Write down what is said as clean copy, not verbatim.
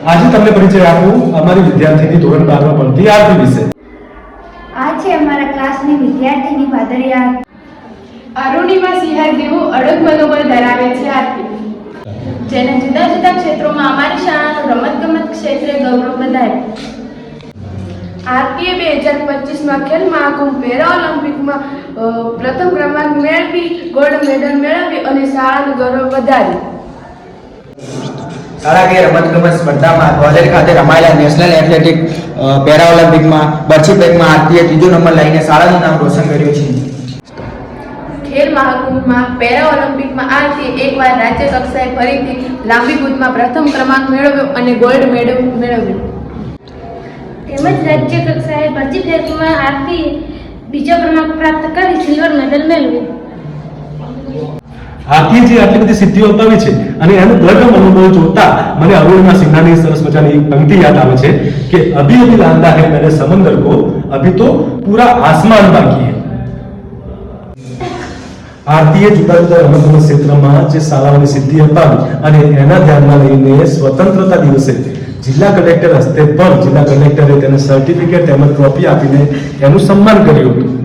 આજે તમને પરિચય આપું અમારી વિદ્યાર્થીની ધોરણ 12 માં ભણતી આરતી વિશે. આ છે અમારા ક્લાસની વિદ્યાર્થીની ભાદરિયા અરુણિમા સિંહા જેવું અડગ મનોબળ ધરાવે છે આરતી, જેને જુદા જુદા ક્ષેત્રોમાં અમારી શાળાનું રમતગમત ક્ષેત્રે ગૌરવ વધાર્યું. આરતીએ 2025માં ખેલ મહાકુંભ પેરા ઓલિમ્પિકમાં પ્રથમ ક્રમાંક મેળવી ગોલ્ડ મેડલ મેળવી અને શાળાનું ગૌરવ વધાર્યું. શાળાકીય રમતગમત સ્પર્ધામાં ગ્વાલિયર ખાતે રમાયેલા નેશનલ એથ્લેટિક પેરા ઓલિમ્પિકમાં બરછી પેકમાં આરતીએ ત્રીજો નંબર લઈને શાળાનું નામ રોશન કર્યું છે. ખેલ મહાકુંભમાં પેરા ઓલિમ્પિકમાં આરતીએ એકવાર રાજ્ય કક્ષાએ ફરીથી લાંબી કૂદમાં પ્રથમ ક્રમાંક મેળવ્યો અને ગોલ્ડ મેડલ મેળવ્યો. તેમજ રાજ્ય કક્ષાએ બરછી ફેંકમાં આરતીએ બીજો ક્રમાંક પ્રાપ્ત કરી સિલ્વર મેડલ મેળવ્યો. આરતીએ જે આટલી બધી સિદ્ધિઓ અપાવી છે અને એનું દ્રઢ મનોબળ જોતા મને અરુણિમા સિન્હાની સરસ મજાની એક પંક્તિ યાદ આવે છે કે અભી અભી લાંदा है मैंने समंदर को, अभी तो पूरा आसमान बाकी है. આરતીએ જુદા જુદા રમતગમત ક્ષેત્રમાં જે શાળાઓની સિદ્ધિ અપાવી અને એના ધ્યાનમાં લઈને સ્વતંત્રતા દિવસે જિલ્લા કલેક્ટર હસ્તે પણ જિલ્લા કલેક્ટરે તેને સર્ટિફિકેટ તેમજ ટ્રોફી આપીને એનું સન્માન કર્યું હતું.